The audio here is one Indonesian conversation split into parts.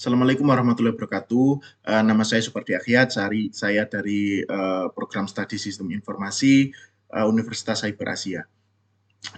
Assalamualaikum warahmatullahi wabarakatuh. Nama saya Supardi Akhyat, saya dari program Studi Sistem Informasi Universitas Cyber Asia.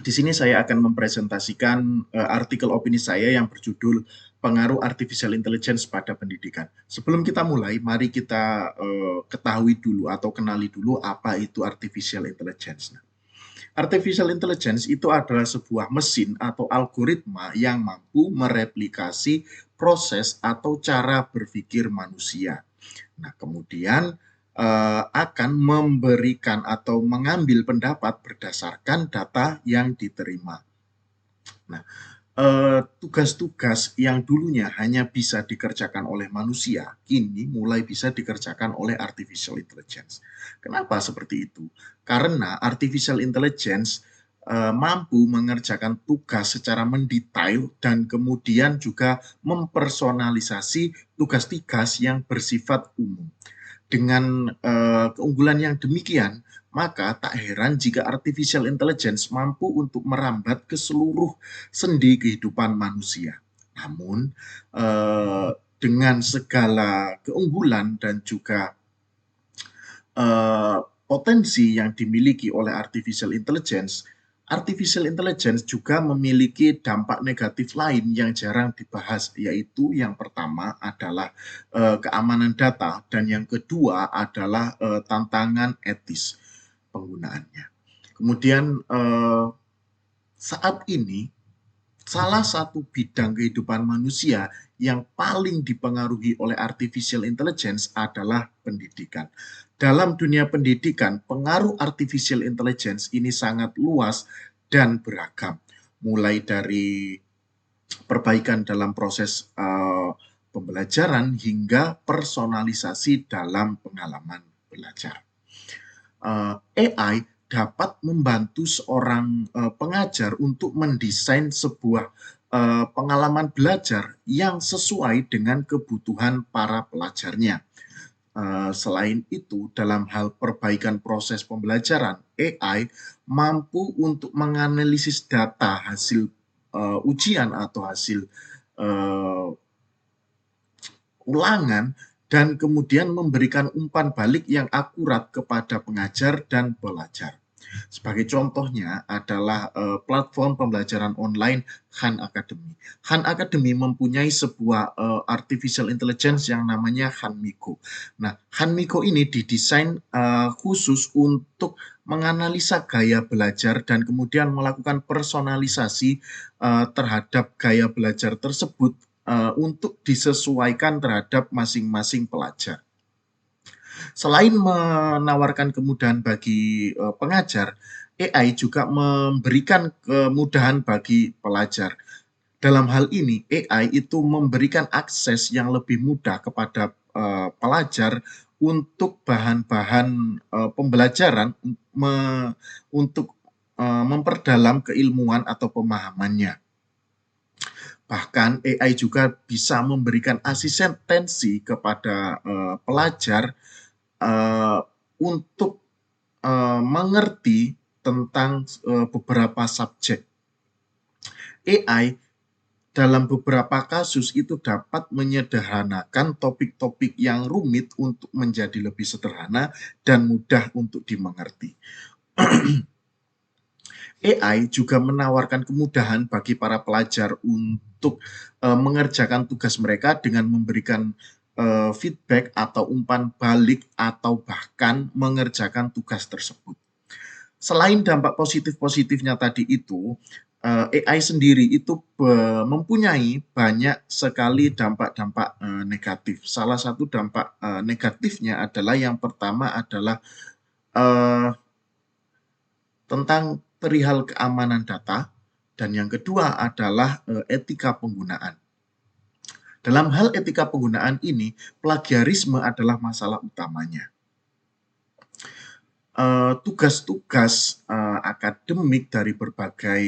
Di sini saya akan mempresentasikan artikel opini saya yang berjudul Pengaruh Artificial Intelligence pada Pendidikan. Sebelum kita mulai, mari kita ketahui dulu atau kenali dulu apa itu Artificial Intelligence. Artificial Intelligence itu adalah sebuah mesin atau algoritma yang mampu mereplikasi proses atau cara berpikir manusia. Nah, kemudian akan memberikan atau mengambil pendapat berdasarkan data yang diterima. Nah, tugas-tugas yang dulunya hanya bisa dikerjakan oleh manusia, kini mulai bisa dikerjakan oleh artificial intelligence. Kenapa seperti itu? Karena artificial intelligence mampu mengerjakan tugas secara mendetail dan kemudian juga mempersonalisasi tugas-tugas yang bersifat umum. Dengan keunggulan yang demikian, maka tak heran jika artificial intelligence mampu untuk merambat ke seluruh sendi kehidupan manusia. Namun, dengan segala keunggulan dan juga potensi yang dimiliki oleh artificial intelligence juga memiliki dampak negatif lain yang jarang dibahas, yaitu yang pertama adalah keamanan data dan yang kedua adalah tantangan etis penggunaannya. Kemudian saat ini salah satu bidang kehidupan manusia yang paling dipengaruhi oleh artificial intelligence adalah pendidikan. Dalam dunia pendidikan, pengaruh artificial intelligence ini sangat luas dan beragam, mulai dari perbaikan dalam proses pembelajaran hingga personalisasi dalam pengalaman belajar. AI dapat membantu seorang pengajar untuk mendesain sebuah pengalaman belajar yang sesuai dengan kebutuhan para pelajarnya. Selain itu, dalam hal perbaikan proses pembelajaran, AI mampu untuk menganalisis data hasil ujian atau hasil ulangan dan kemudian memberikan umpan balik yang akurat kepada pengajar dan pelajar. Sebagai contohnya adalah platform pembelajaran online Khan Academy. Khan Academy mempunyai sebuah artificial intelligence yang namanya Hanmiko. Nah, Hanmiko ini didesain khusus untuk menganalisa gaya belajar dan kemudian melakukan personalisasi terhadap gaya belajar tersebut untuk disesuaikan terhadap masing-masing pelajar. Selain menawarkan kemudahan bagi pengajar, AI juga memberikan kemudahan bagi pelajar. Dalam hal ini, AI itu memberikan akses yang lebih mudah kepada pelajar untuk bahan-bahan pembelajaran untuk memperdalam keilmuan atau pemahamannya. Bahkan AI juga bisa memberikan asistensi kepada pelajar untuk mengerti tentang beberapa subjek. AI dalam beberapa kasus itu dapat menyederhanakan topik-topik yang rumit untuk menjadi lebih sederhana dan mudah untuk dimengerti. AI juga menawarkan kemudahan bagi para pelajar untuk mengerjakan tugas mereka dengan memberikan feedback atau umpan balik atau bahkan mengerjakan tugas tersebut. Selain dampak positif-positifnya tadi itu, AI sendiri itu mempunyai banyak sekali dampak-dampak negatif. Salah satu dampak negatifnya adalah yang pertama adalah tentang perihal keamanan data, dan yang kedua adalah etika penggunaan. Dalam hal etika penggunaan ini, plagiarisme adalah masalah utamanya. Tugas-tugas akademik dari berbagai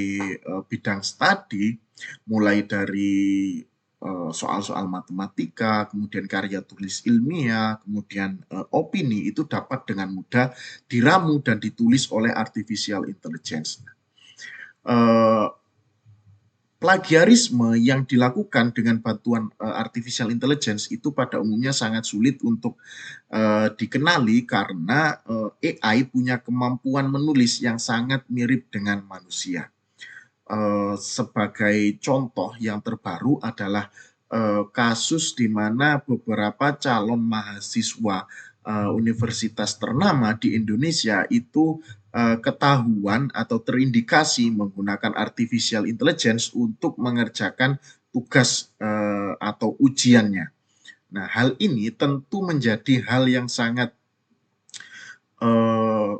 bidang studi, mulai dari soal-soal matematika, kemudian karya tulis ilmiah, kemudian opini, itu dapat dengan mudah diramu dan ditulis oleh artificial intelligence. Plagiarisme yang dilakukan dengan bantuan artificial intelligence itu pada umumnya sangat sulit untuk dikenali karena AI punya kemampuan menulis yang sangat mirip dengan manusia. Sebagai contoh yang terbaru adalah kasus di mana beberapa calon mahasiswa universitas ternama di Indonesia itu ketahuan atau terindikasi menggunakan artificial intelligence untuk mengerjakan tugas atau ujiannya. Nah, hal ini tentu menjadi hal yang sangat eh,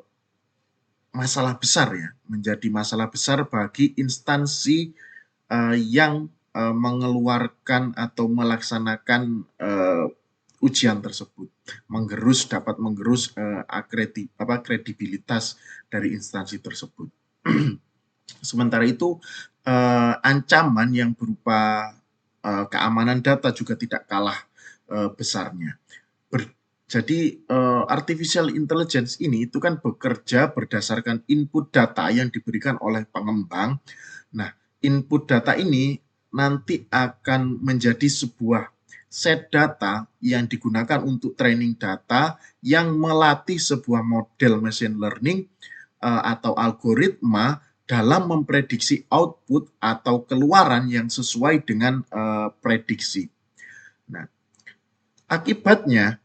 masalah besar ya, menjadi masalah besar bagi instansi yang mengeluarkan atau melaksanakan ujian tersebut, dapat menggerus kredibilitas dari instansi tersebut. Sementara itu, ancaman yang berupa keamanan data juga tidak kalah besarnya. Jadi artificial intelligence ini itu kan bekerja berdasarkan input data yang diberikan oleh pengembang. Nah, input data ini nanti akan menjadi sebuah set data yang digunakan untuk training data yang melatih sebuah model machine learning atau algoritma dalam memprediksi output atau keluaran yang sesuai dengan prediksi. Nah, akibatnya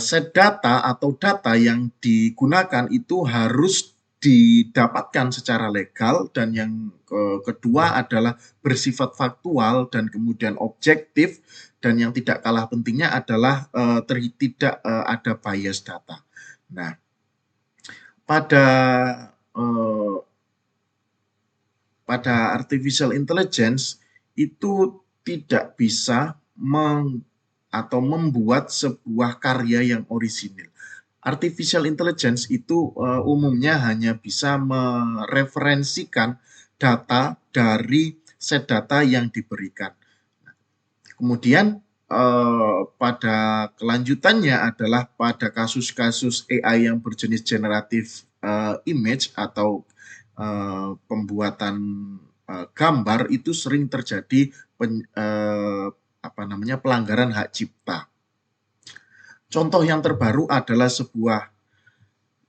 set data atau data yang digunakan itu harus didapatkan secara legal, dan yang kedua adalah bersifat faktual dan kemudian objektif, dan yang tidak kalah pentingnya adalah tidak ada bias data. Nah, pada uh, pada artificial intelligence itu tidak bisa atau membuat sebuah karya yang orisinil. Artificial intelligence itu umumnya hanya bisa mereferensikan data dari set data yang diberikan. Kemudian pada kelanjutannya adalah pada kasus-kasus AI yang berjenis generative image atau pembuatan gambar itu sering terjadi pelanggaran hak cipta. Contoh yang terbaru adalah sebuah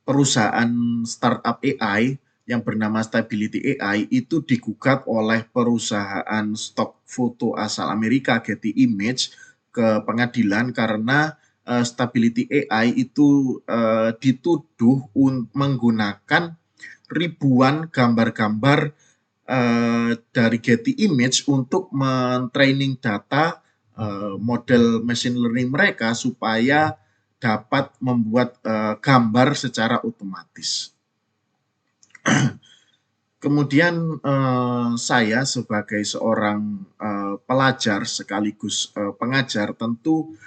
perusahaan startup AI yang bernama Stability AI itu digugat oleh perusahaan stok foto asal Amerika Getty Image ke pengadilan karena Stability AI itu dituduh menggunakan ribuan gambar-gambar dari Getty Image untuk mentraining data model machine learning mereka supaya dapat membuat gambar secara otomatis. Kemudian saya sebagai seorang pelajar sekaligus pengajar tentu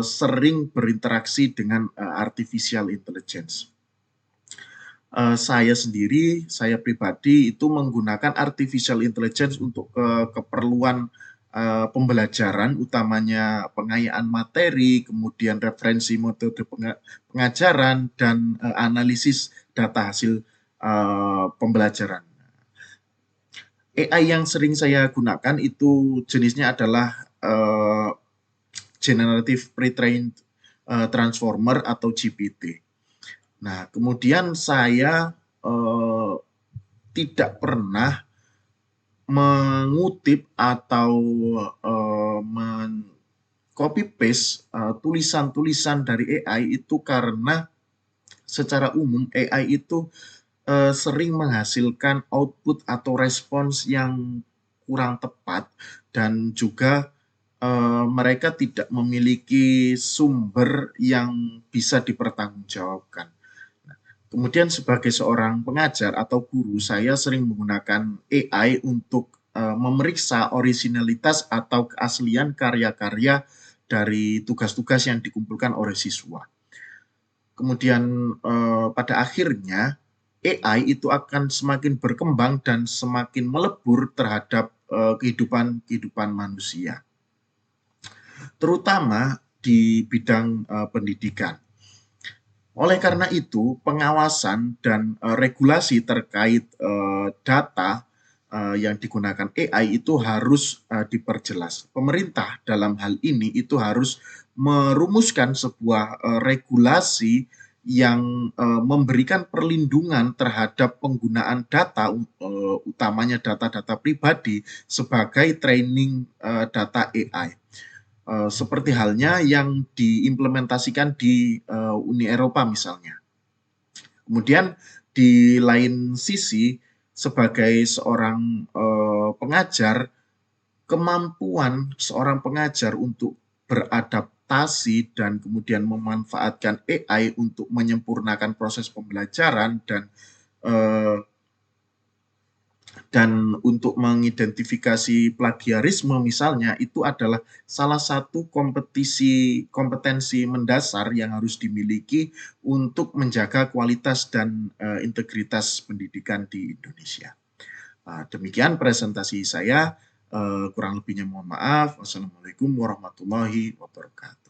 sering berinteraksi dengan artificial intelligence. Saya pribadi itu menggunakan artificial intelligence untuk keperluan pembelajaran, utamanya pengayaan materi, kemudian referensi metode pengajaran, dan analisis data hasil pembelajaran. AI yang sering saya gunakan itu jenisnya adalah Generative Pre-trained Transformer atau GPT. Nah, kemudian saya tidak pernah mengutip atau copy paste tulisan-tulisan dari AI itu karena secara umum AI itu sering menghasilkan output atau respons yang kurang tepat, dan juga mereka tidak memiliki sumber yang bisa dipertanggungjawabkan. Kemudian sebagai seorang pengajar atau guru, saya sering menggunakan AI untuk memeriksa orisinalitas atau keaslian karya-karya dari tugas-tugas yang dikumpulkan oleh siswa. Kemudian pada akhirnya AI itu akan semakin berkembang dan semakin melebur terhadap kehidupan manusia, terutama di bidang pendidikan. Oleh karena itu, pengawasan dan regulasi terkait data yang digunakan AI itu harus diperjelas. Pemerintah dalam hal ini itu harus merumuskan sebuah regulasi yang memberikan perlindungan terhadap penggunaan data, utamanya data-data pribadi sebagai training data AI. Seperti halnya yang diimplementasikan di Uni Eropa misalnya. Kemudian di lain sisi, sebagai seorang pengajar, kemampuan seorang pengajar untuk beradaptasi dan kemudian memanfaatkan AI untuk menyempurnakan proses pembelajaran eh, dan untuk mengidentifikasi plagiarisme misalnya, itu adalah salah satu kompetensi mendasar yang harus dimiliki untuk menjaga kualitas dan integritas pendidikan di Indonesia. Demikian presentasi saya, kurang lebihnya mohon maaf. Wassalamualaikum warahmatullahi wabarakatuh.